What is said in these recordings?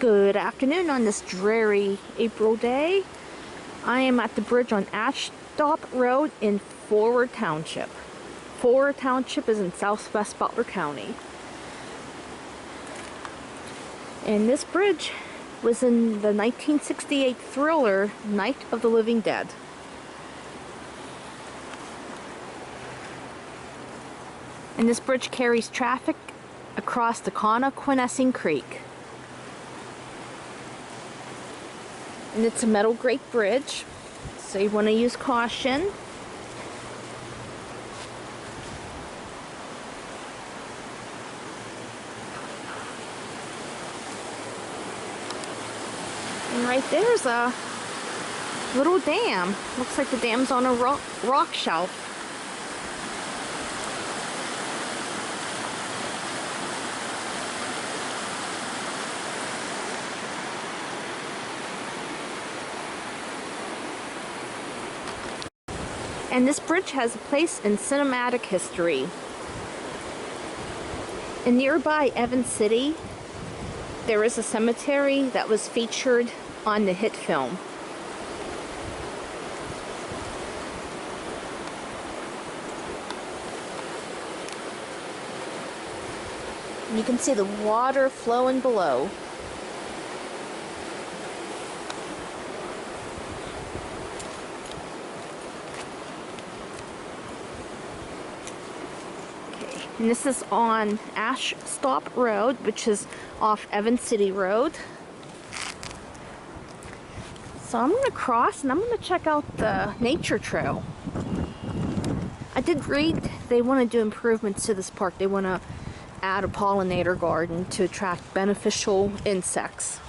Good afternoon on this dreary April day. I am at the bridge on Ashtop Road in Forward Township. Forward Township is in southwest Butler County. And this bridge was in the 1968 thriller Night of the Living Dead. And this bridge carries traffic across the Connoquenessing Creek. And it's a metal grate bridge, so you want to use caution. And right there's a little dam. Looks like the dam's on a rock shelf. And this bridge has a place in cinematic history. In nearby Evans City, there is a cemetery that was featured on the hit film. You can see the water flowing below. And this is on Ashtop Road, which is off Evans City Road. So I'm going to cross and I'm going to check out the nature trail. I did read they want to do improvements to this park. They want to add a pollinator garden to attract beneficial insects.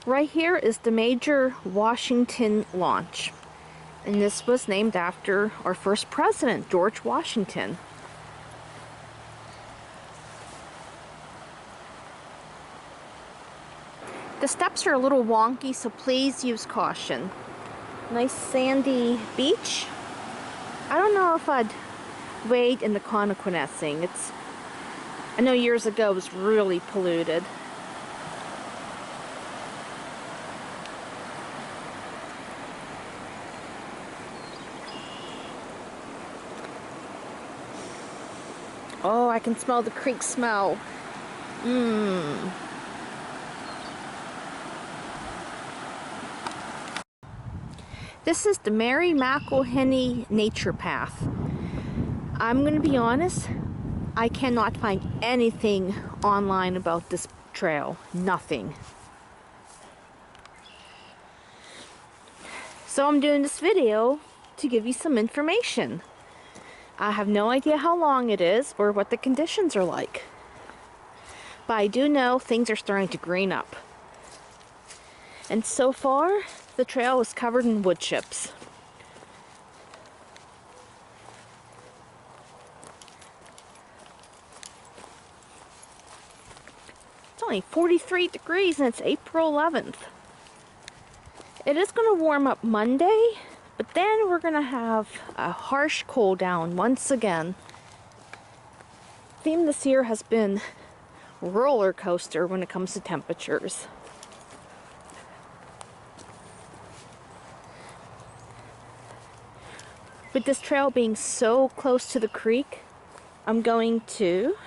Right here is the Major Washington Launch, and this was named after our first president, George Washington. The steps are a little wonky, so please use caution. Nice sandy beach. I don't know if I'd wade in the Connoquenessing. I know years ago it was really polluted. Oh, I can smell the creek smell. This is the Mary McElhinny Nature Path. I'm going to be honest, I cannot find anything online about this trail. Nothing. So I'm doing this video to give you some information. I have no idea how long it is or what the conditions are like. But I do know things are starting to green up. And so far, the trail is covered in wood chips. It's only 43 degrees and it's April 11th. It is going to warm up Monday. But then we're going to have a harsh cool down once again. The theme this year has been roller coaster when it comes to temperatures. With this trail being so close to the creek, I'm going to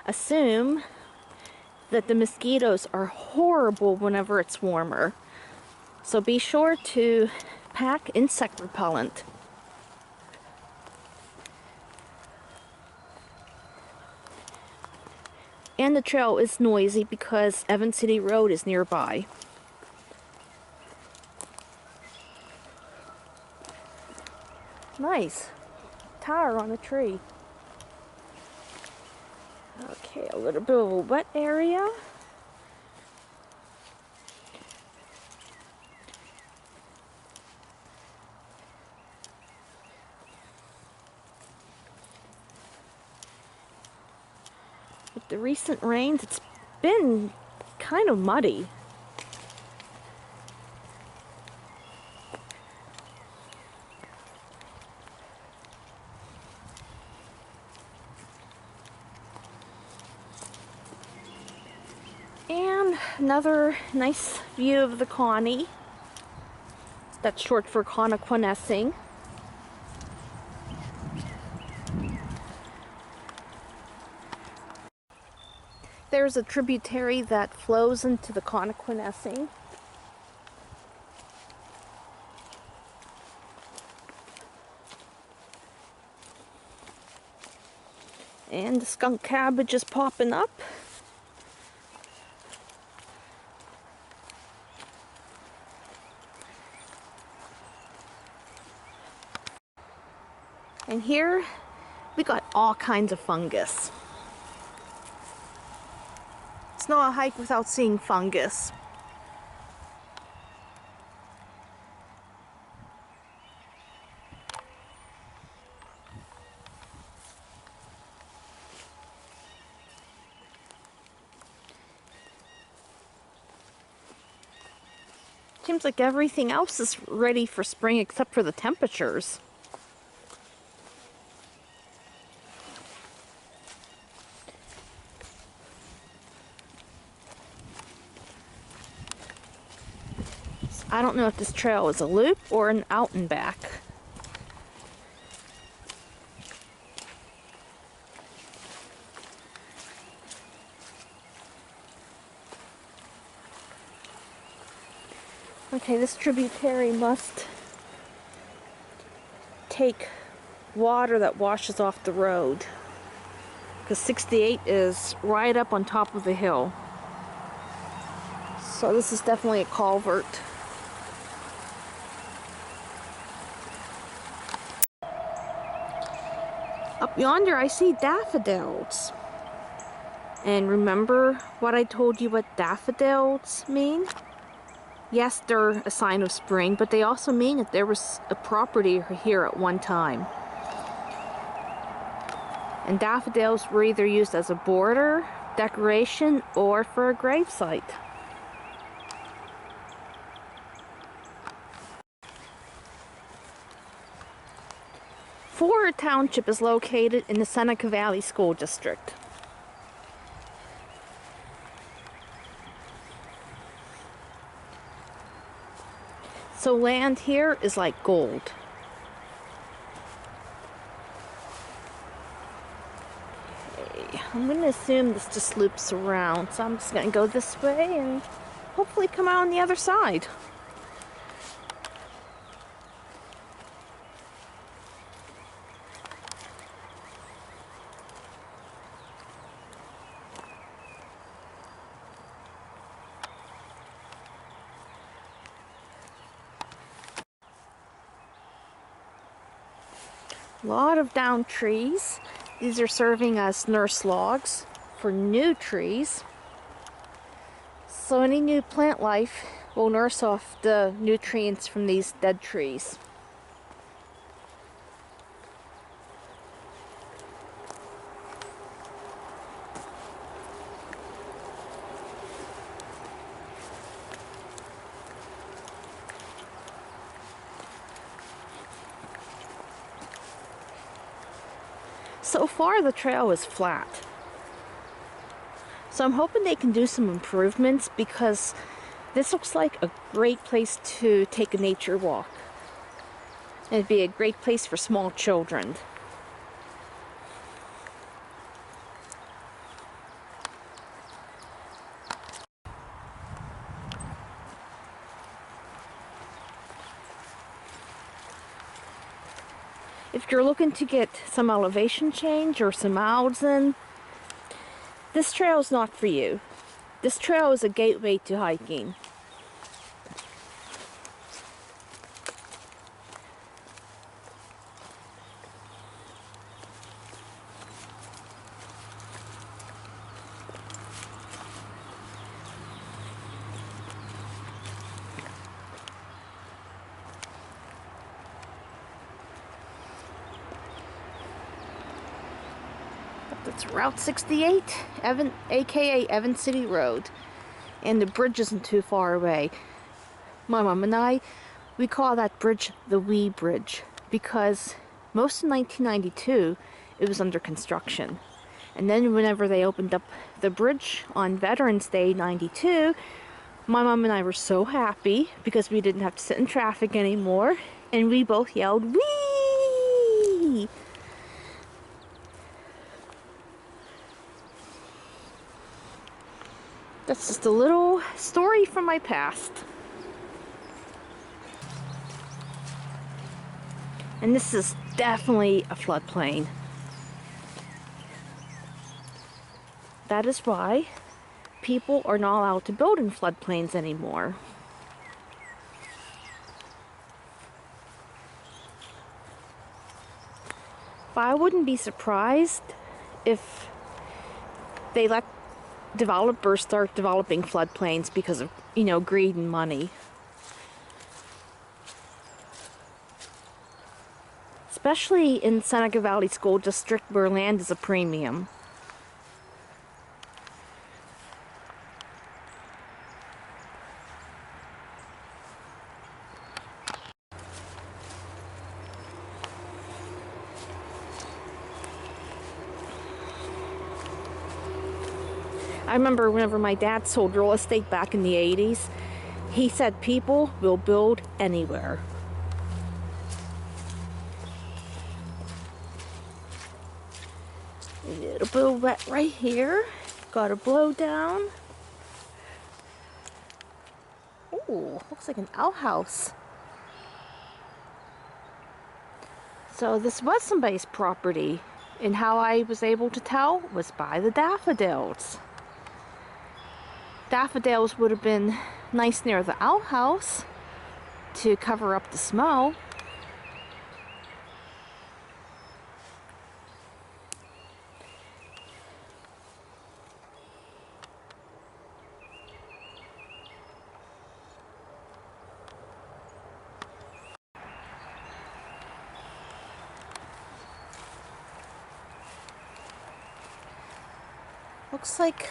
assume that the mosquitoes are horrible whenever it's warmer. So be sure to pack insect repellent. And the trail is noisy because Evans City Road is nearby. Nice. Tire on a tree. Okay, a little bit of a wet area. With the recent rains, it's been kind of muddy. another nice view of the Connie. That's short for Connoquenessing. There's a tributary that flows into the Connoquenessing. And the skunk cabbage is popping up. And here we got all kinds of fungus. It's not a hike without seeing fungus. Seems like everything else is ready for spring except for the temperatures. I don't know if this trail is a loop or an out and back. Okay, this tributary must take water that washes off the road, because 68 is right up on top of the hill. So this is definitely a culvert. Up yonder I see daffodils. And remember what I told you what daffodils mean? Yes, they're a sign of spring, but they also mean that there was a property here at one time. And daffodils were either used as a border, decoration, or for a gravesite. Forward Township is located in the Seneca Valley School District. So land here is like gold. Okay, I'm going to assume this just loops around, so I'm just going to go this way and hopefully come out on the other side. A lot of down trees. These are serving as nurse logs for new trees. So any new plant life will nurse off the nutrients from these dead trees. So far the trail is flat. So I'm hoping they can do some improvements, because this looks like a great place to take a nature walk. And it'd be a great place for small children. If you're looking to get some elevation change or some miles in, this trail is not for you. This trail is a gateway to hiking. That's Route 68, aka Evan City Road. And the bridge isn't too far away. My mom and I, we call that bridge the Wee Bridge, because most of 1992 it was under construction. And then whenever they opened up the bridge on Veterans Day 92, my mom and I were so happy because we didn't have to sit in traffic anymore. And we both yelled, "Whee!" That's just a little story from my past. And this is definitely a floodplain. That is why people are not allowed to build in floodplains anymore. But I wouldn't be surprised if they let developers start developing floodplains because of, greed and money. Especially in Seneca Valley School District where land is a premium. I remember whenever my dad sold real estate back in the 80s, he said people will build anywhere. A little bit of wet right here. Got a blow down. Ooh, looks like an outhouse. So this was somebody's property, and how I was able to tell was by the daffodils. Daffodils would have been nice near the outhouse to cover up the smell. Looks like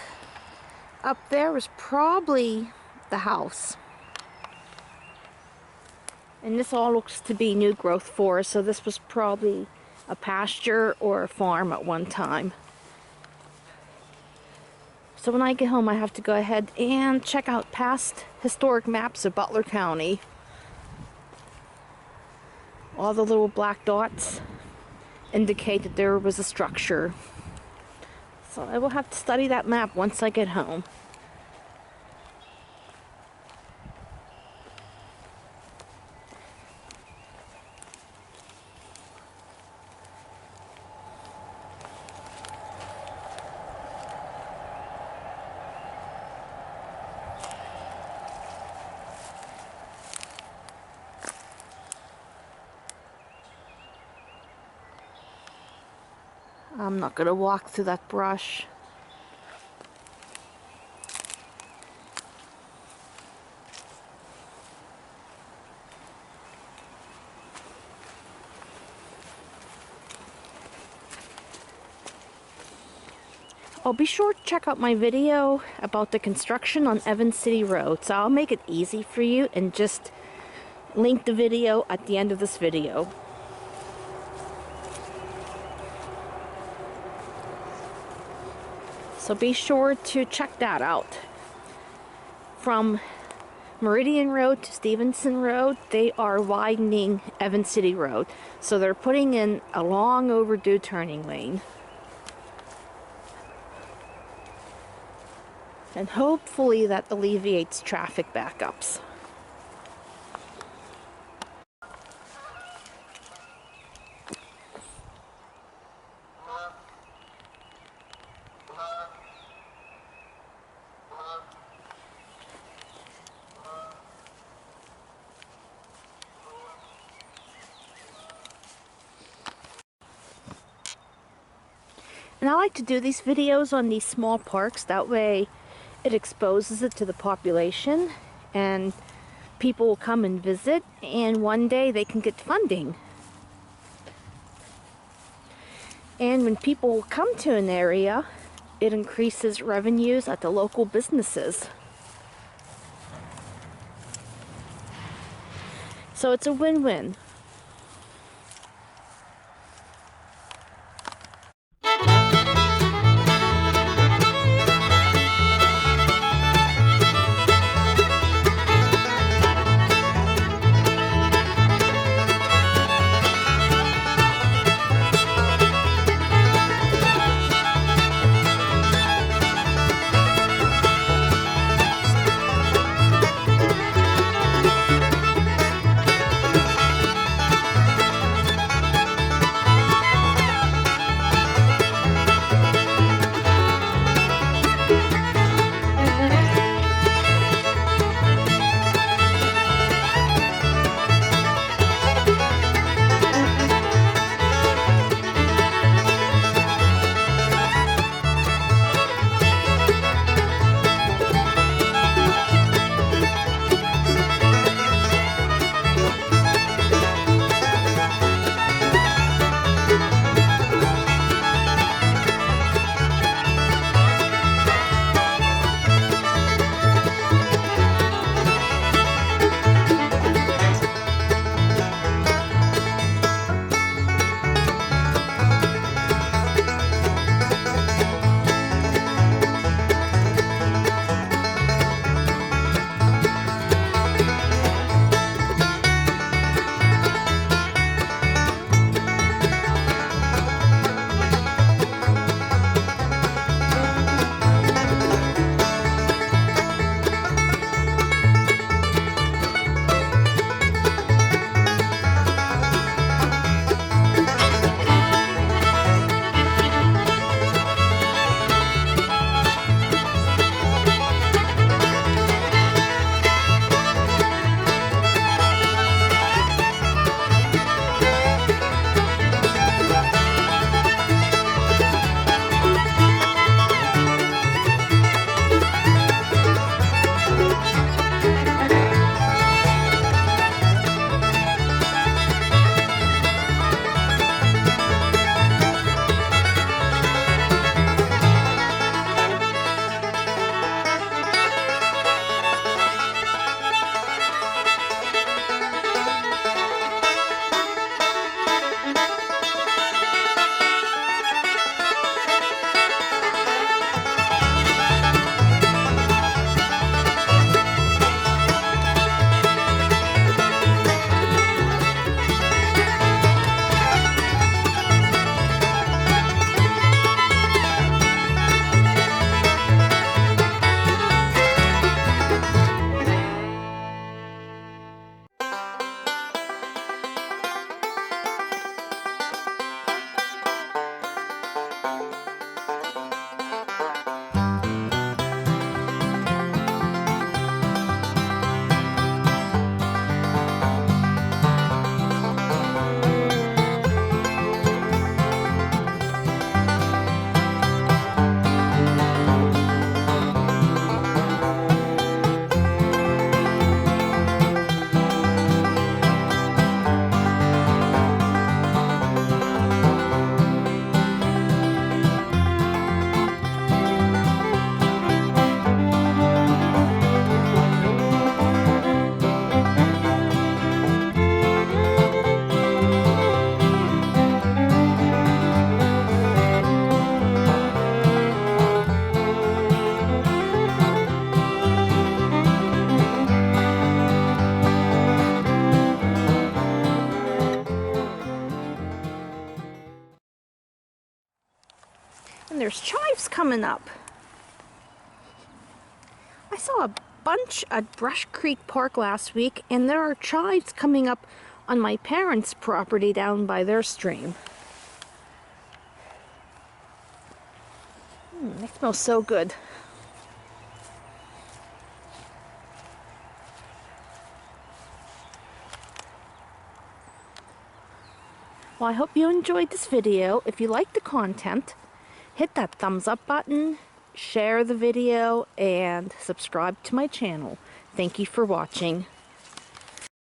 up there was probably the house. And this all looks to be new growth forest, so this was probably a pasture or a farm at one time. So when I get home, I have to go ahead and check out past historic maps of Butler County. All the little black dots indicate that there was a structure. So I will have to study that map once I get home. I'm not going to walk through that brush. Oh, be sure to check out my video about the construction on Evans City Road. So I'll make it easy for you and just link the video at the end of this video. So be sure to check that out. From Meridian Road to Stevenson Road, they are widening Evans City Road. So they're putting in a long overdue turning lane. And hopefully that alleviates traffic backups. And I like to do these videos on these small parks, that way it exposes it to the population and people will come and visit, and one day they can get funding. And when people come to an area, it increases revenues at the local businesses. So it's a win-win. there's chives coming up. I saw a bunch at Brush Creek Park last week, and there are chives coming up on my parents' property down by their stream. They smell so good. Well, I hope you enjoyed this video. If you liked the content, hit that thumbs up button, share the video, and subscribe to my channel. Thank you for watching.